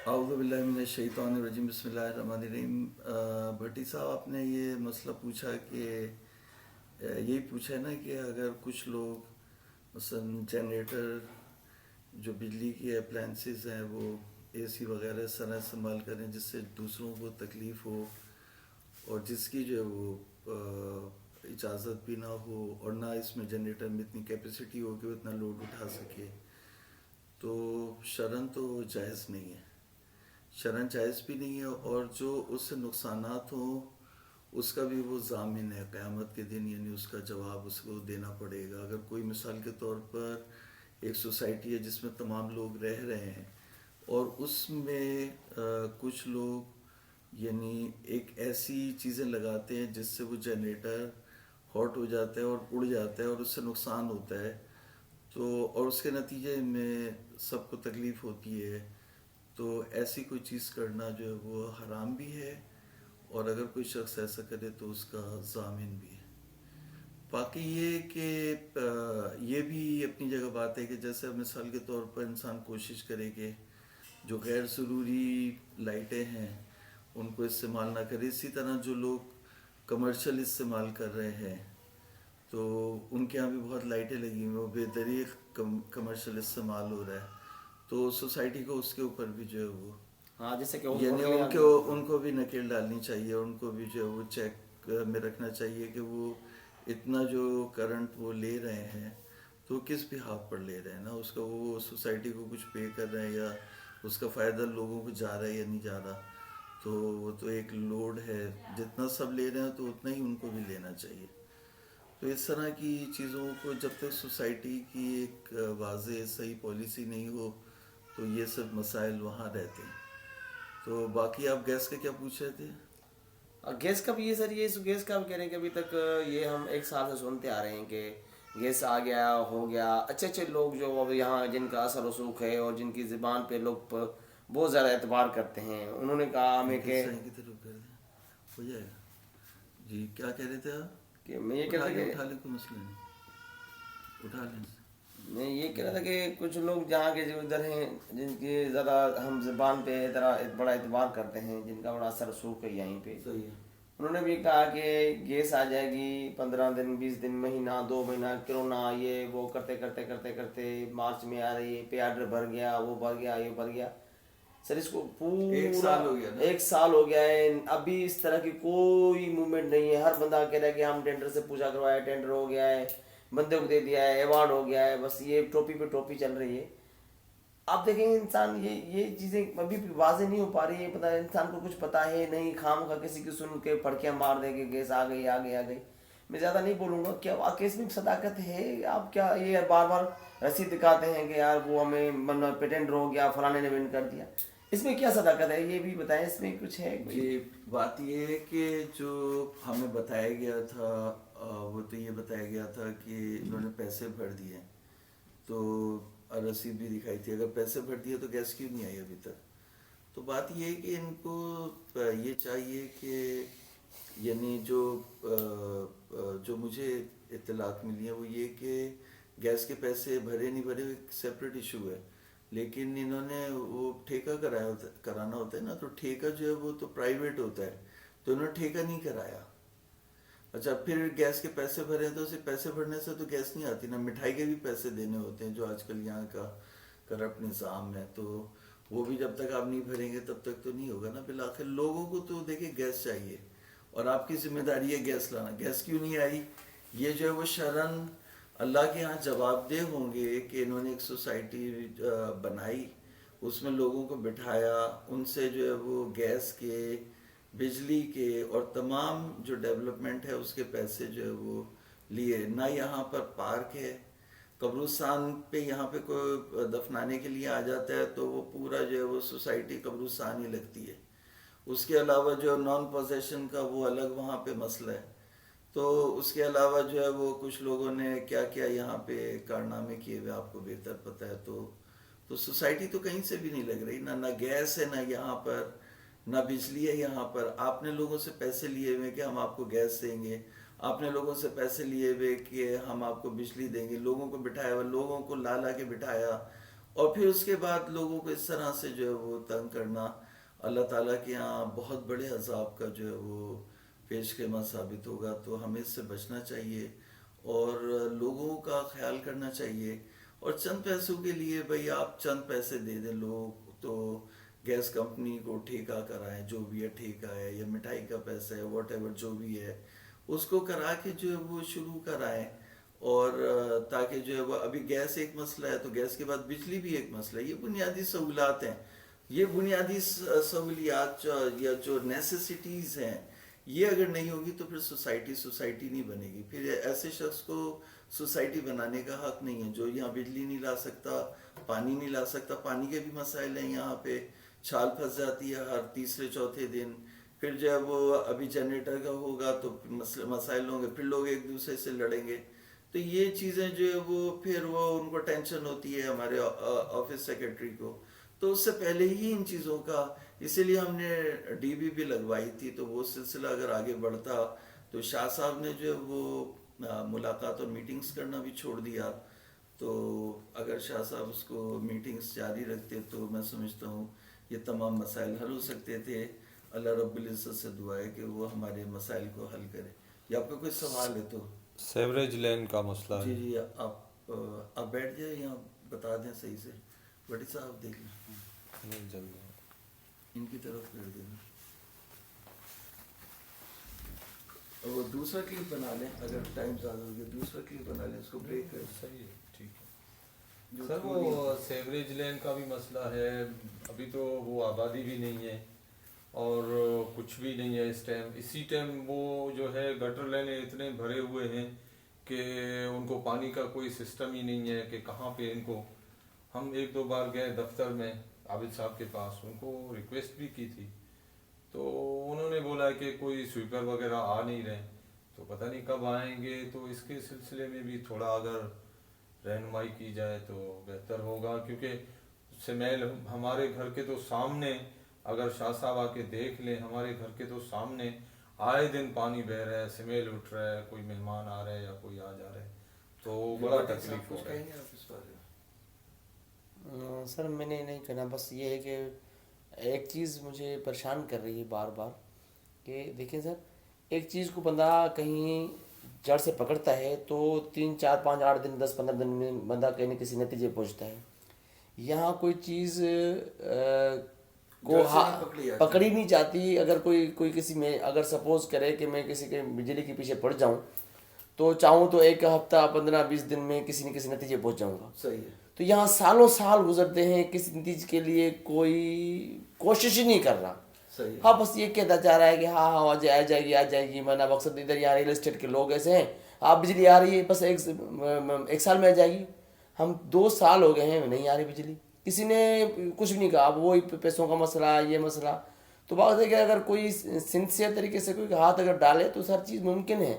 اعوذ باللہ من الشیطان الرجیم، بسم اللہ الرحمن الرحیم۔ بھٹی صاحب، آپ نے یہ مسئلہ پوچھا کہ یہی پوچھا ہے نا کہ اگر کچھ لوگ مثلا جنریٹر، جو بجلی کی اپلائنسز ہیں، وہ اے سی وغیرہ اس طرح استعمال کریں جس سے دوسروں کو تکلیف ہو، اور جس کی جو ہے وہ اجازت بھی نہ ہو، اور نہ اس میں جنریٹر میں اتنی کیپیسٹی ہو کہ وہ اتنا لوڈ اٹھا سکے، تو شرعاً تو جائز نہیں ہے، شرعاً جائز بھی نہیں ہے، اور جو اس سے نقصانات ہوں اس کا بھی وہ ضامن ہے قیامت کے دن، یعنی اس کا جواب اس کو دینا پڑے گا۔ اگر کوئی مثال کے طور پر ایک سوسائٹی ہے جس میں تمام لوگ رہ رہے ہیں، اور اس میں کچھ لوگ یعنی ایک ایسی چیزیں لگاتے ہیں جس سے وہ جنریٹر ہاٹ ہو جاتا ہے اور اڑ جاتا ہے اور اس سے نقصان ہوتا ہے، تو اور اس کے نتیجے میں سب کو تکلیف ہوتی ہے، تو ایسی کوئی چیز کرنا جو ہے وہ حرام بھی ہے، اور اگر کوئی شخص ایسا کرے تو اس کا ضامن بھی ہے۔ باقی یہ کہ یہ بھی اپنی جگہ بات ہے کہ جیسے اب مثال کے طور پر انسان کوشش کرے کہ جو غیر ضروری لائٹیں ہیں ان کو استعمال نہ کرے، اسی طرح جو لوگ کمرشل استعمال کر رہے ہیں تو ان کے یہاں بھی بہت لائٹیں لگی ہوئی ہیں، وہ بے دریغ کمرشل استعمال ہو رہا ہے، تو سوسائٹی کو اس کے اوپر بھی جو ہے وہ ہاں، جیسے کہ اس یعنی ہوٹل ان کو بھی نکیل ڈالنی چاہیے، ان کو بھی جو ہے وہ چیک میں رکھنا چاہیے کہ وہ اتنا جو کرنٹ وہ لے رہے ہیں تو کس بحاف پر لے رہے ہیں نا، اس کا وہ سوسائٹی کو کچھ پے کر رہے ہیں یا اس کا فائدہ لوگوں کو جا رہا ہے یا نہیں جا رہا، تو وہ تو ایک لوڈ ہے، جتنا سب لے رہے ہیں تو اتنا ہی ان کو بھی لینا چاہیے۔ تو اس طرح کی چیزوں کو جب تک سوسائٹی کی ایک واضح صحیح پالیسی نہیں ہو تو یہ سب مسائل وہاں رہتے ہیں۔ تو باقی آپ گیس کا کیا پوچھ رہے تھے؟ گیس کا بھی یہ سر، یہ گیس کا ہم کہہ رہے ہیں کہ ابھی تک یہ ہم ایک سال سے سنتے آ رہے ہیں کہ گیس آ گیا، ہو گیا، اچھے اچھے لوگ جو اب یہاں جن کا اثر رسوخ ہے اور جن کی زبان پہ لوگ بہت زیادہ اعتبار کرتے ہیں، انہوں نے کہا ہمیں کس کہ طرح کی طرف کر دیں، ہو جائے گا جی۔ کیا کہہ رہے تھے آپ؟ میں یہ کہہ رہا تھا کہ اٹھا لیں کوئی مسئلہ نہیں، اٹھا لیں۔ میں یہ کہہ رہا تھا کہ کچھ لوگ جہاں کے جو ادھر ہیں جن کی ذرا ہم زبان پہ ذرا بڑا اعتبار کرتے ہیں، جن کا بڑا اثر رسوخ ہے یہیں پہ، صحیح ہے۔ انہوں نے بھی کہا کہ گیس آ جائے گی 15 دن 20 دن مہینہ 2 مہینہ، کرونا یہ وہ کرتے کرتے کرتے کرتے مارچ میں آ رہی ہے، پہ آرڈر بھر گیا، وہ بھر گیا، یہ بھر گیا، سر اس کو ایک پورا سال ہو گیا نا۔ 1 سال ہو گیا ہے، ابھی اس طرح کی کوئی موومنٹ نہیں ہے۔ ہر بندہ کہہ رہا ہے کہ ہم ٹینڈر سے پوچھا کروایا، ٹینڈر ہو گیا ہے، بندے کو دے دیا ہے، ایوارڈ ہو گیا ہے، بس یہ ٹوپی پہ ٹوپی چل رہی ہے۔ آپ دیکھیں انسان یہ چیزیں ابھی بھی واضح نہیں ہو پا رہی ہے، پتہ انسان کو کچھ پتا ہے نہیں، خام کا کسی کی سن کے پھڑکیاں مار دے کہ گیس آ گئی آ گئی آ گئی۔ میں زیادہ نہیں بولوں گا، کیا واقعی اس میں صداقت ہے؟ آپ کیا یہ بار بار رسید دکھاتے ہیں کہ یار وہ ہمیں پیٹنٹ ہو گیا، فلانے نے ون کر دیا، اس میں کیا صداقت ہے یہ بھی بتائیں، اس میں کچھ ہے کوئی؟ جی، بات یہ ہے کہ جو ہمیں بتایا گیا تھا وہ تو یہ بتایا گیا تھا کہ انہوں نے پیسے بھر دیے، تو رسید بھی دکھائی تھی، اگر پیسے بھر دیے تو گیس کیوں نہیں آئی ابھی تک؟ تو بات یہ ہے کہ ان کو یہ چاہیے کہ یعنی جو مجھے اطلاعات ملی ہیں وہ یہ کہ گیس کے پیسے بھرے نہیں بھرے ایک سیپریٹ ایشو ہے، لیکن انہوں نے وہ ٹھیکہ کرانا ہوتا ہے نا، تو ٹھیکہ جو ہے وہ تو پرائیویٹ ہوتا ہے، تو انہوں نے ٹھیکہ نہیں کرایا۔ اچھا، پھر گیس کے پیسے بھرے ہیں تو اسے پیسے بھرنے سے تو گیس نہیں آتی نا، مٹھائی کے بھی پیسے دینے ہوتے ہیں جو آج کل یہاں کا کرپٹ نظام ہے، تو وہ بھی جب تک آپ نہیں بھریں گے تب تک تو نہیں ہوگا نا۔ بالآخر لوگوں کو تو دیکھیں گیس چاہیے، اور آپ کی ذمہ داری ہے گیس لانا، گیس کیوں نہیں آئی یہ جو ہے وہ شرعاً اللہ کے ہاں جواب دہ ہوں گے کہ انہوں نے ایک سوسائٹی بنائی، اس میں لوگوں کو بٹھایا، ان سے جو ہے وہ گیس کے، بجلی کے اور تمام جو ڈیولپمنٹ ہے اس کے پیسے جو ہے وہ لیے، نہ یہاں پر پارک ہے، قبرستان پہ یہاں پہ کوئی دفنانے کے لیے آ جاتا ہے تو وہ پورا جو ہے وہ سوسائٹی قبرستان ہی لگتی ہے، اس کے علاوہ جو نان پوزیشن کا وہ الگ وہاں پہ مسئلہ ہے، تو اس کے علاوہ جو ہے وہ کچھ لوگوں نے کیا کیا یہاں پہ کارنامے کیے ہوئے آپ کو بہتر پتہ ہے، تو سوسائٹی تو کہیں سے بھی نہیں لگ رہی، نہ گیس ہے، نہ یہاں پر نہ بجلی ہے، یہاں پر آپ نے لوگوں سے پیسے لیے ہوئے کہ ہم آپ کو گیس دیں گے، آپ نے لوگوں سے پیسے لیے ہوئے کہ ہم آپ کو بجلی دیں گے، لوگوں کو بٹھایا ہوا، لوگوں کو لا لا کے بٹھایا، اور پھر اس کے بعد لوگوں کو اس طرح سے جو ہے وہ تنگ کرنا اللہ تعالیٰ کے یہاں بہت بڑے عذاب کا جو ہے وہ پیش خیمہ ثابت ہوگا. تو ہمیں اس سے بچنا چاہیے اور لوگوں کا خیال کرنا چاہیے. اور چند پیسوں کے لیے بھئی آپ چند پیسے دے دیں لوگ تو گیس کمپنی کو ٹھیکہ کرائیں، جو بھی ہے ٹھیکہ ہے یا مٹھائی کا پیسہ ہے واٹ ایور جو بھی ہے اس کو کرا کے جو ہے وہ شروع کرائیں. اور تاکہ جو ہے وہ ابھی گیس ایک مسئلہ ہے تو گیس کے بعد بجلی بھی ایک مسئلہ ہے. یہ بنیادی سہولات ہیں، یہ بنیادی سہولیات یا جو نیسیسٹیز ہیں یہ اگر نہیں ہوگی تو پھر سوسائٹی نہیں بنے گی. پھر ایسے شخص کو سوسائٹی بنانے کا حق نہیں ہے جو یہاں بجلی نہیں لا سکتا، پانی نہیں لا سکتا. پانی کے بھی مسائل ہیں یہاں پہ، چھال پھنس جاتی ہے ہر تیسرے چوتھے دن. پھر جو ہے وہ ابھی جنریٹر کا ہوگا تو مسائل ہوں گے، پھر لوگ ایک دوسرے سے لڑیں گے. تو یہ چیزیں جو ہے وہ پھر وہ ان کو ٹینشن ہوتی ہے ہمارے آفس سیکرٹری کو. تو اس سے پہلے ہی ان چیزوں کا اسی لیے ہم نے ڈی بی بھی لگوائی تھی. تو وہ سلسلہ اگر آگے بڑھتا تو شاہ صاحب نے جو ہے وہ ملاقات اور میٹنگز کرنا بھی چھوڑ دیا. تو اگر شاہ صاحب اس کو میٹنگز جاری رکھتے تو میں سمجھتا ہوں یہ تمام مسائل حل ہو سکتے تھے. اللہ رب العزت سے دعا ہے کہ وہ ہمارے مسائل کو حل کرے. یا آپ کا کوئی سوال ہے تو سیوریج لین کا مسئلہ ہے. جی آپ بیٹھ جائیں یا بتا دیں صحیح سے. بڑی صاحب دیکھ لیں جلدی ان کی طرف کر دینا. اور وہ دوسرا کلپ بنا لیں اگر ٹائم زیادہ ہو گیا دوسرا کلپ بنا لیں اس کو بریک کر. صحیح ہے، ٹھیک ہے سر. وہ سیوریج لین کا بھی مسئلہ ہے. ابھی تو وہ آبادی بھی نہیں ہے اور کچھ بھی نہیں ہے اس ٹائم. اسی ٹائم وہ جو ہے گٹر لینے اتنے بھرے ہوئے ہیں کہ ان کو پانی کا کوئی سسٹم ہی نہیں ہے کہ کہاں پہ ان کو. ہم ایک دو بار گئے دفتر میں عابد صاحب کے پاس، ان کو ریکویسٹ بھی کی تھی تو انہوں نے بولا کہ کوئی سویپر وغیرہ آ نہیں رہے. تو پتہ نہیں کب آئیں گے. تو اس کے سلسلے میں بھی تھوڑا اگر رہنمائی کی جائے تو بہتر ہوگا، کیونکہ سمیل ہمارے گھر کے تو سامنے اگر شاہ صاحب آ کے دیکھ لیں ہمارے گھر کے تو سامنے آئے دن پانی بہہ رہا ہے، سمیل اٹھ رہا ہے، کوئی مہمان آ رہا ہے یا کوئی آ جا رہا ہے تو بڑا تکلیف ہو رہا ہے. سر میں نے نہیں کہنا، بس یہ ہے کہ ایک چیز مجھے پریشان کر رہی ہے بار بار کہ دیکھیں سر، ایک چیز کو بندہ کہیں جڑ سے پکڑتا ہے تو 3 4 5 8 دن 10 15 دن میں بندہ کہیں نہ کسی نتیجے پہنچتا ہے. یہاں کوئی چیز کو پکڑی نہیں جاتی. اگر کوئی کسی میں اگر سپوز کرے کہ میں کسی کے بجلی کے پیچھے پڑ جاؤں تو چاہوں تو ایک ہفتہ 15 20 دن میں کسی نہ کسی نتیجے پہنچ جاؤں گا. صحیح ہے. تو یہاں سالوں سال گزرتے ہیں کسی نتیجے کے لیے کوئی کوشش ہی نہیں کر رہا. ہاں بس یہ کہتا جا رہا ہے کہ ہاں آ جائے گی میں مقصد ادھر یہاں ریئل اسٹیٹ کے لوگ ایسے ہیں آپ بجلی آ رہی ہے بس ایک سال میں آ جائے گی. ہم 2 سال ہو گئے ہیں نہیں آ رہی بجلی، کسی نے کچھ بھی نہیں کہا. اب وہی پیسوں کا مسئلہ یہ مسئلہ. تو بات ہے کہ اگر کوئی سنسیئر طریقے سے کوئی ہاتھ اگر ڈالے تو ہر چیز ممکن ہے.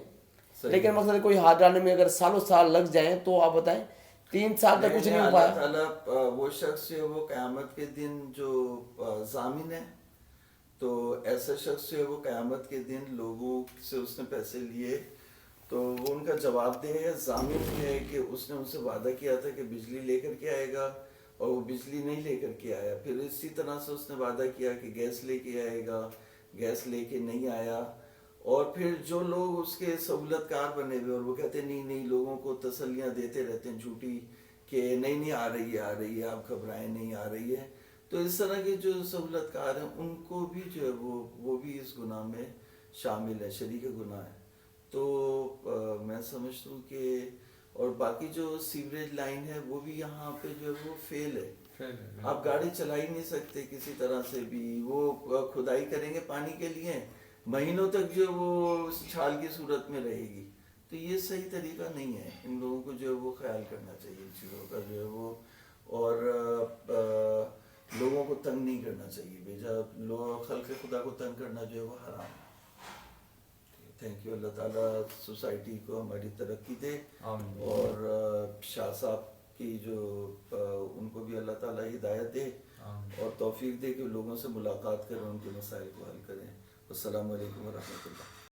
لیکن مقصد کوئی ہاتھ ڈالنے میں اگر سالوں سال لگ جائیں تو آپ بتائیں 3 سال تک کچھ نہیں ہو پایا. اللہ تعالیٰ وہ شخص ہے وہ قیامت کے دن جو ضامن ہے، تو ایسا شخص ہے وہ قیامت کے دن لوگوں سے اس نے پیسے لیے تو وہ ان کا جواب دہ ہے. ضامن ہے کہ اس نے ان سے وعدہ کیا تھا کہ بجلی لے کر کے آئے گا اور وہ بجلی نہیں لے کر کے آیا. پھر اسی طرح سے اس نے وعدہ کیا کہ گیس لے کے آئے گا، گیس لے کے نہیں آیا. اور پھر جو لوگ اس کے سہولت کار بنے ہوئے اور وہ کہتے ہیں نہیں لوگوں کو تسلیاں دیتے رہتے ہیں جھوٹی کہ نہیں آ رہی ہے آپ گھبرائیں نہیں آ رہی ہے. تو اس طرح کے جو سہولت کار ہیں ان کو بھی جو ہے وہ بھی اس گناہ میں شامل ہے، شریک گناہ ہے. تو میں سمجھتا ہوں کہ اور باقی جو سیوریج لائن ہے وہ بھی یہاں پہ جو ہے وہ فیل ہے. آپ گاڑی چلا ہی نہیں سکتے کسی طرح سے بھی. وہ کھدائی کریں گے پانی کے لیے مہینوں تک جو وہ چھال کی صورت میں رہے گی. تو یہ صحیح طریقہ نہیں ہے. ان لوگوں کو جو ہے وہ خیال کرنا چاہیے ان چیزوں کا جو ہے وہ، اور لوگوں کو تنگ نہیں کرنا چاہیے. بھیجا خلق خدا کو تنگ کرنا جو ہے وہ حرام ہے. Thank you. اللہ تعالیٰ سوسائٹی کو ہماری ترقی دے اور شاہ صاحب کی جو ان کو بھی اللہ تعالیٰ ہدایت دے اور توفیق دے کہ لوگوں سے ملاقات کریں ان کے مسائل کو حل کریں. السلام علیکم ورحمۃ اللہ.